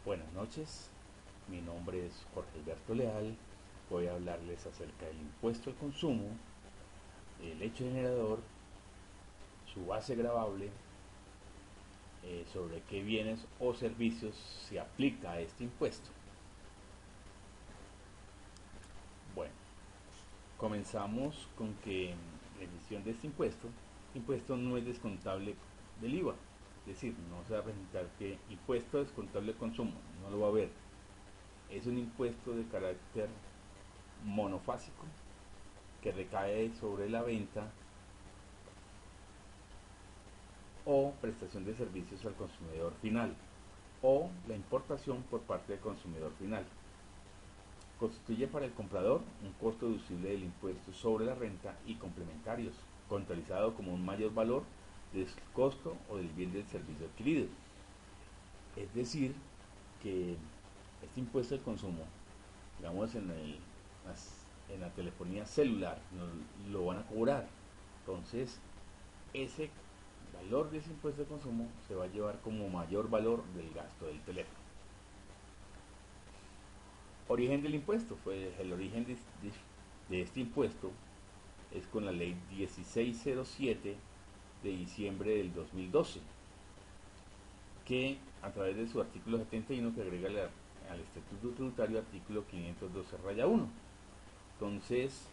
Buenas noches, mi nombre es Jorge Alberto Leal. Voy a hablarles acerca del impuesto al consumo, el hecho generador, su base gravable, sobre qué bienes o servicios se aplica este impuesto. Bueno, comenzamos con que la emisión de este impuesto no es descontable del IVA. Es decir, no se va a presentar que impuesto descontable de consumo, no lo va a haber. Es un impuesto de carácter monofásico que recae sobre la venta o prestación de servicios al consumidor final o la importación por parte del consumidor final. Constituye para el comprador un costo deducible del impuesto sobre la renta y complementarios, contabilizado como un mayor valor del costo o del bien del servicio adquirido. Es decir, que este impuesto al consumo, digamos en la telefonía celular, nos lo van a cobrar. Entonces, ese valor de ese impuesto de consumo se va a llevar como mayor valor del gasto del teléfono. Origen del impuesto. El origen de este impuesto es con la ley 1607 de diciembre del 2012, que a través de su artículo 71 que agrega al Estatuto Tributario artículo 512-1. Entonces,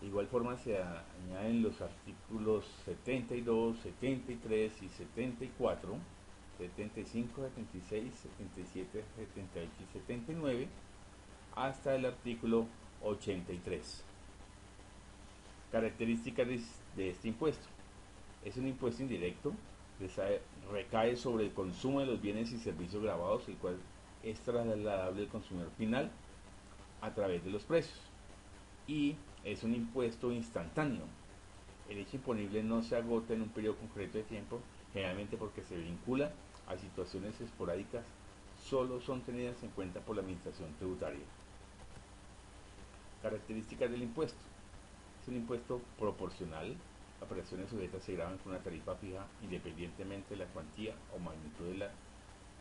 de igual forma se añaden los artículos 72, 73 y 74, 75, 76, 77, 78 y 79, hasta el artículo 83. Características de este impuesto. Es un impuesto indirecto, recae sobre el consumo de los bienes y servicios grabados, el cual es trasladable al consumidor final a través de los precios. Y es un impuesto instantáneo. El hecho imponible no se agota en un periodo concreto de tiempo, generalmente porque se vincula a situaciones esporádicas, solo son tenidas en cuenta por la administración tributaria. Características del impuesto. Es un impuesto proporcional. Las operaciones sujetas se graban con una tarifa fija independientemente de la cuantía o magnitud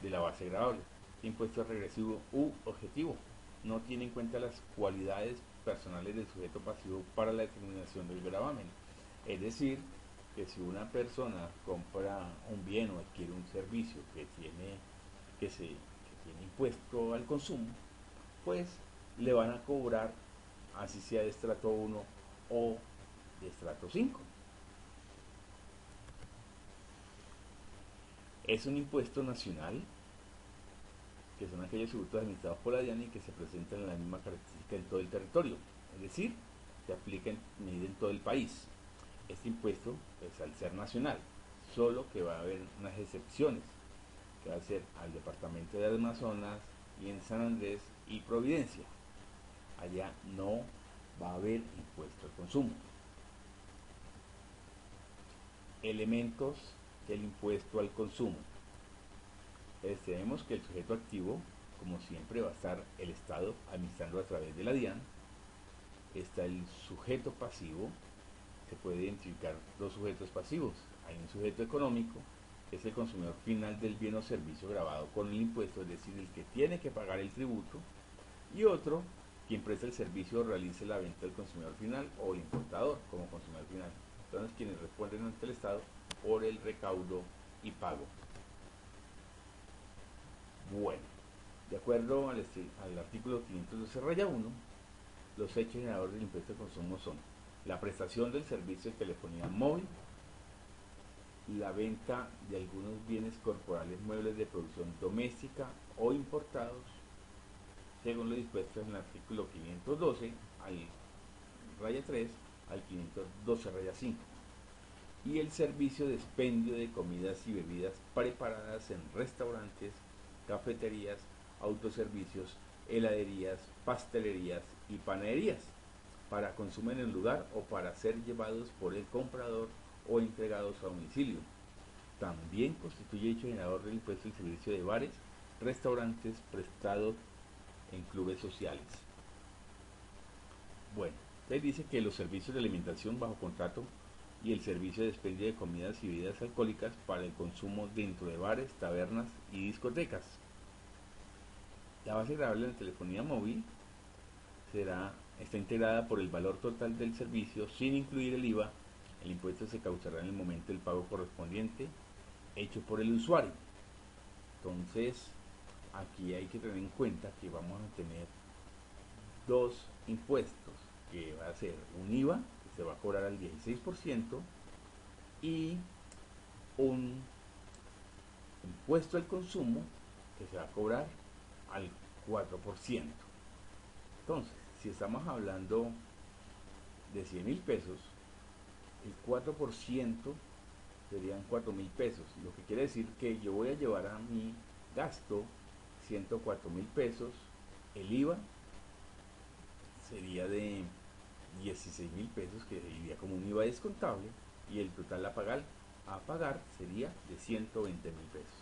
de la base gravable. Este impuesto es regresivo u objetivo. No tiene en cuenta las cualidades personales del sujeto pasivo para la determinación del gravamen. Es decir, que si una persona compra un bien o adquiere un servicio que tiene impuesto al consumo, pues le van a cobrar así sea de estrato 1 o de estrato 5. Es un impuesto nacional, que son aquellos tributos administrados por la DIAN y que se presentan en la misma característica en todo el territorio, es decir, se aplica en medida en todo el país. Este impuesto, pues, al ser nacional, solo que va a haber unas excepciones, que va a ser al departamento de Amazonas y en San Andrés y Providencia. Allá no va a haber impuesto al consumo. Elementos del impuesto al consumo. Tenemos que el sujeto activo, como siempre, va a estar el Estado administrando a través de la DIAN. Está el sujeto pasivo. Se puede identificar dos sujetos pasivos. Hay un sujeto económico, que es el consumidor final del bien o servicio grabado con el impuesto, es decir, el que tiene que pagar el tributo, y otro, quien presta el servicio o realice la venta al consumidor final o el importador como consumidor final. Entonces, quienes responden ante el Estado por el recaudo y pago. Bueno, de acuerdo al artículo 512-1, los hechos generadores del impuesto de consumo son la prestación del servicio de telefonía móvil, la venta de algunos bienes corporales muebles de producción doméstica o importados, según lo dispuesto en el artículo 512 raya 3 al 512 raya 5, y el servicio de expendio de comidas y bebidas preparadas en restaurantes, cafeterías, autoservicios, heladerías, pastelerías y panaderías, para consumo en el lugar o para ser llevados por el comprador o entregados a domicilio. También constituye hecho generador del impuesto el servicio de bares, restaurantes prestados en clubes sociales. Bueno, entonces dice que los servicios de alimentación bajo contrato y el servicio de expendio de comidas y bebidas alcohólicas para el consumo dentro de bares, tabernas y discotecas. La base gravable de la telefonía móvil está integrada por el valor total del servicio sin incluir el IVA. El impuesto se causará en el momento del pago correspondiente hecho por el usuario. Entonces, aquí hay que tener en cuenta que vamos a tener dos impuestos, que va a ser un IVA que se va a cobrar al 16% y un impuesto al consumo que se va a cobrar al 4%. Entonces, si estamos hablando de 100.000 pesos, el 4% serían 4.000 pesos, lo que quiere decir que yo voy a llevar a mi gasto 104.000 pesos, el IVA sería de 16.000 pesos, que iría como un IVA descontable, y el total a pagar sería de 120.000 pesos.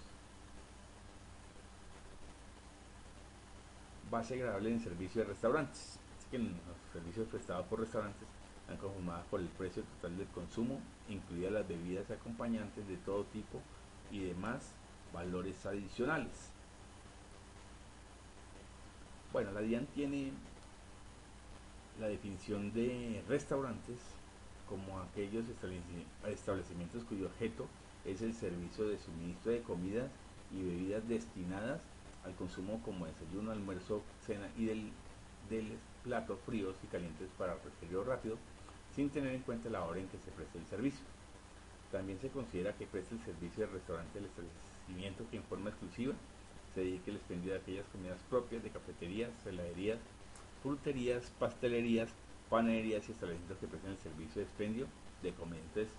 Base gravable en servicio de restaurantes. Así que los servicios prestados por restaurantes están conformados por el precio total del consumo, incluidas las bebidas acompañantes de todo tipo y demás valores adicionales. Bueno, la DIAN tiene la definición de restaurantes como aquellos establecimientos cuyo objeto es el servicio de suministro de comidas y bebidas destinadas al consumo como desayuno, almuerzo, cena y del platos fríos y calientes para refrigerio rápido, sin tener en cuenta la hora en que se presta el servicio. También se considera que presta el servicio de restaurante el establecimiento que en forma exclusiva se dedique al expendio de aquellas comidas propias de cafeterías, heladerías, fruterías, pastelerías, panaderías y establecimientos que prestan el servicio de expendio de comida. Entonces,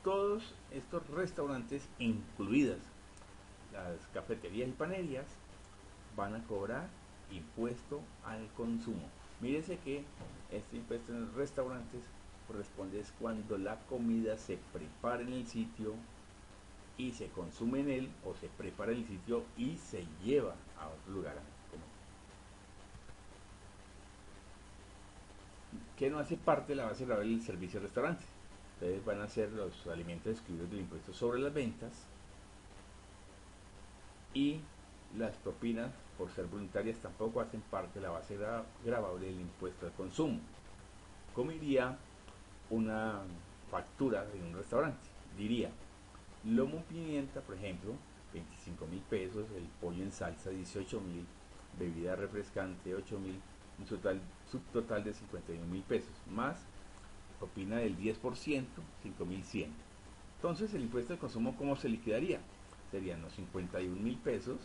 todos estos restaurantes, incluidas las cafeterías y panaderías, van a cobrar impuesto al consumo. Mírense que este impuesto en los restaurantes corresponde es cuando la comida se prepara en el sitio y se consume en él, o se prepara en el sitio y se lleva a otro lugar a comer. Que no hace parte de la base gravable del servicio de restaurantes. Entonces van a ser los alimentos excluidos del impuesto sobre las ventas y las propinas, por ser voluntarias, tampoco hacen parte de la base gravable del impuesto al consumo. ¿Cómo iría una factura de un restaurante? Diría, lomo pimienta, por ejemplo, 25.000 pesos, el pollo en salsa 18.000, bebida refrescante 8.000, un subtotal de 51.000 pesos, más propina del 10%, 5.100. Entonces el impuesto al consumo, ¿cómo se liquidaría? Serían los 51.000 pesos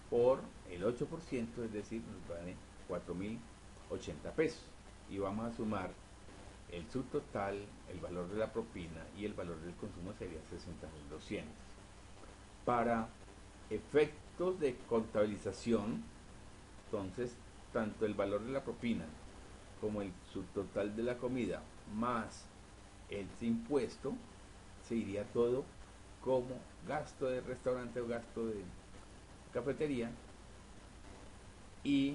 por el 8%, es decir, nos vale 4.080 pesos. Y vamos a sumar el subtotal, el valor de la propina y el valor del consumo sería 60.200. Para efectos de contabilización, entonces, tanto el valor de la propina como el subtotal de la comida más el impuesto se iría todo como gasto de restaurante o gasto de cafetería, y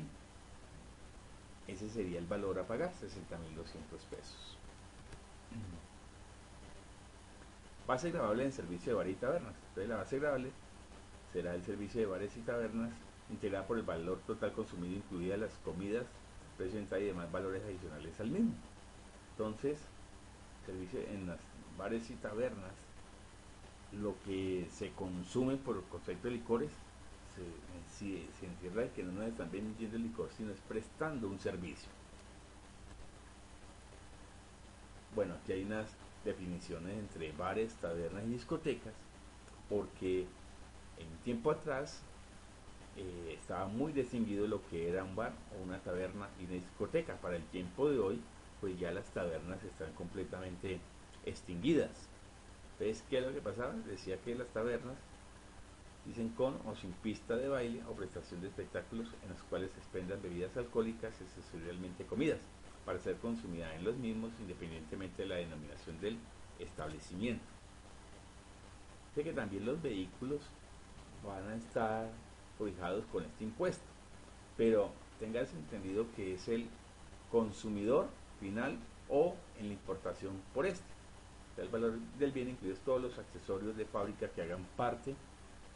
ese sería el valor a pagar, 60.200 pesos. Base gravable en servicio de bares y tabernas. Entonces la base gravable será el servicio de bares y tabernas integrada por el valor total consumido, incluidas las comidas, precio de entrada y demás valores adicionales al mismo. Entonces, servicio en las bares y tabernas, lo que se consume por concepto de licores se encierra que no nos están vendiendo el licor, sino es prestando un servicio. Bueno, aquí hay unas definiciones entre bares, tabernas y discotecas, porque en tiempo atrás estaba muy distinguido lo que era un bar o una taberna y una discoteca. Para el tiempo de hoy, pues ya las tabernas están completamente extinguidas. Entonces, ¿qué es lo que pasaba? Decía que las tabernas, dicen, con o sin pista de baile o prestación de espectáculos en los cuales se expendan bebidas alcohólicas y sensorialmente comidas, para ser consumida en los mismos independientemente de la denominación del establecimiento. Sé que también los vehículos van a estar cobijados con este impuesto, pero tengas entendido que es el consumidor final o en la importación por este. El valor del bien incluye todos los accesorios de fábrica que hagan parte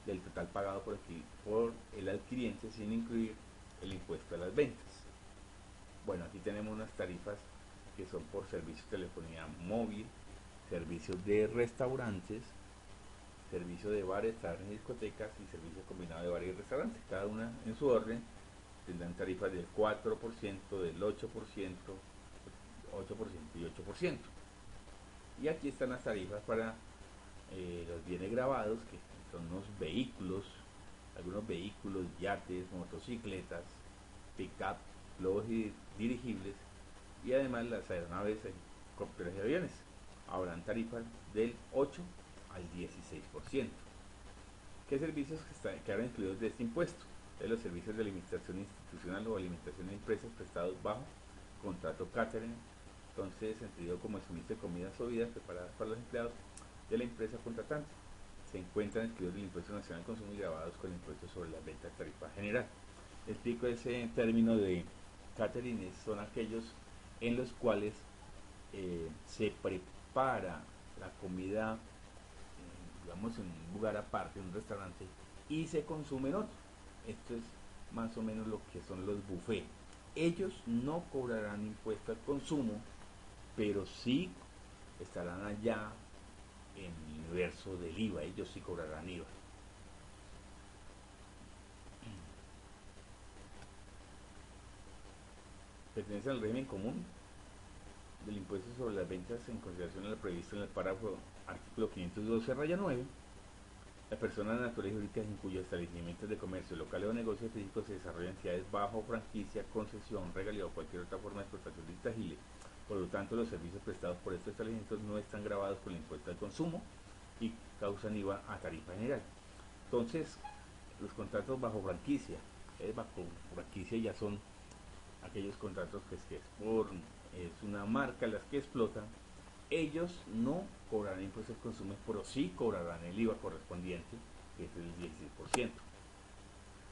del total pagado por el adquiriente sin incluir el impuesto a las ventas. Bueno, aquí tenemos unas tarifas que son por servicios de telefonía móvil, servicios de restaurantes, servicio de bares, tabernas y discotecas y servicio combinado de bares y restaurantes. Cada una en su orden tendrán tarifas del 4%, del 8% y 8%. Y aquí están las tarifas para los bienes grabados, que son unos vehículos, algunos vehículos, yates, motocicletas, pick-up, globos dirigibles y además las aeronaves, helicópteros y aviones. Habrán tarifas del 8 al 16%. ¿Qué servicios quedaron incluidos de este impuesto? De los servicios de alimentación institucional o alimentación de empresas prestados bajo contrato catering, entonces entendido como el suministro de comidas o bebidas preparadas para los empleados de la empresa contratante. Se encuentran incluidos del impuesto nacional al consumo y grabados con el impuesto sobre las ventas tarifa general. Explico ese término de catering, son aquellos en los cuales se prepara la comida, digamos, en un lugar aparte, en un restaurante, y se consume en otro. Esto es más o menos lo que son los buffets. Ellos no cobrarán impuesto al consumo, pero sí estarán allá en el universo del IVA. Ellos sí cobrarán IVA. Pertenece al régimen común del impuesto sobre las ventas en consideración a lo previsto en el párrafo artículo 512-9. Las personas naturales y jurídicas en cuyos establecimientos de comercio, locales o negocios físicos se desarrollan entidades bajo franquicia, concesión, regalía o cualquier otra forma de explotación intangible. Por lo tanto, los servicios prestados por estos establecimientos no están gravados con el impuesto al consumo y causan IVA a tarifa general. Entonces, los contratos bajo franquicia ya son aquellos contratos que es una marca las que explotan. Ellos no cobrarán impuestos al consumo, pero sí cobrarán el IVA correspondiente, que es el 16%.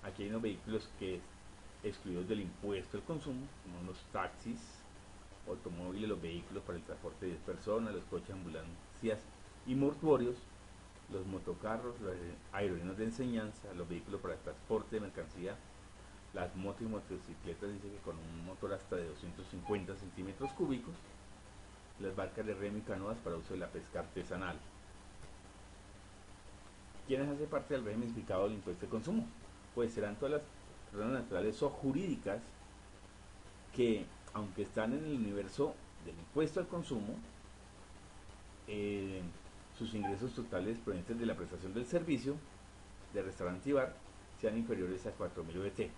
Aquí hay unos vehículos que excluidos del impuesto al consumo, como los taxis, automóviles, los vehículos para el transporte de 10 personas, los coches, ambulancias y mortuorios, los motocarros, los aerolíneas de enseñanza, los vehículos para el transporte de mercancía, las motos y motocicletas, dice que con un motor hasta de 250 centímetros cúbicos, las barcas de remo y canoas para uso de la pesca artesanal. ¿Quiénes hacen parte del régimen explicado del impuesto de consumo? Pues serán todas las personas naturales o jurídicas que, aunque están en el universo del impuesto al consumo, sus ingresos totales provenientes de la prestación del servicio de restaurante y bar sean inferiores a 4.000 VT.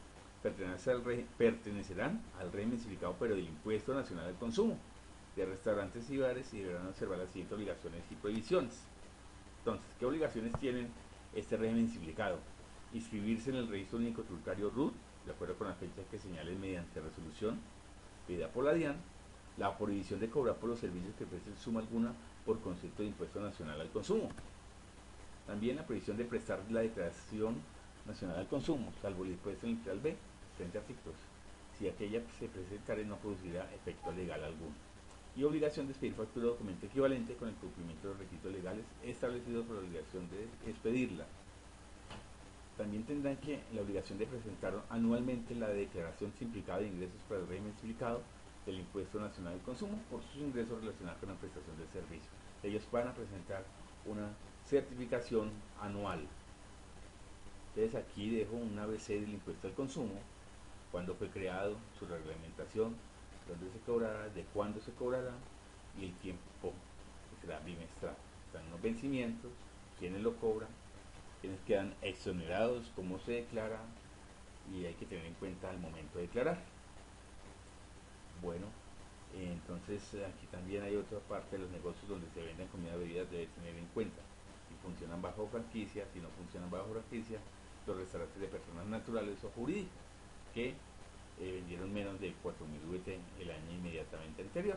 Pertenecerán al régimen explicado pero del impuesto nacional al consumo de restaurantes y bares y deberán observar las siguientes obligaciones y prohibiciones. Entonces, ¿qué obligaciones tienen este régimen explicado? Inscribirse en el registro único tributario RUT, de acuerdo con las fechas que señalen mediante resolución pedida por la DIAN, la prohibición de cobrar por los servicios que presten suma alguna por concepto de impuesto nacional al consumo. También la prohibición de prestar la declaración nacional al consumo, salvo el dispuesto en el literal B, frente a artículos, si aquella se presentara no producirá efecto legal alguno. Y obligación de expedir factura o documento equivalente con el cumplimiento de los requisitos legales establecidos por la obligación de expedirla. También tendrán que la obligación de presentar anualmente la declaración simplificada de ingresos para el régimen simplificado del impuesto nacional al consumo por sus ingresos relacionados con la prestación del servicio. Ellos van a presentar una certificación anual. Entonces aquí dejo un ABC del impuesto al consumo, cuándo fue creado, su reglamentación, dónde se cobrará, de cuándo se cobrará y el tiempo que será bimestral. Están los vencimientos, quiénes lo cobran, quiénes quedan exonerados, cómo se declara y hay que tener en cuenta al momento de declarar. Bueno, entonces aquí también hay otra parte de los negocios donde se venden comida y bebidas, debe tener en cuenta si funcionan bajo franquicia, si no funcionan bajo franquicia, los restaurantes de personas naturales o jurídicas que vendieron menos de 4.000 VT el año inmediatamente anterior.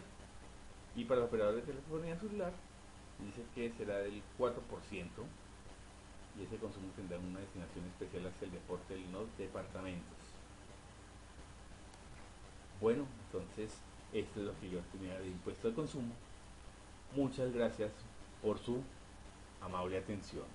Y para los operadores de telefonía celular dice que será del 4% y ese consumo tendrá una destinación especial hacia el deporte de los departamentos. Bueno, entonces esto es lo que yo tenía de impuesto al consumo. Muchas gracias por su amable atención.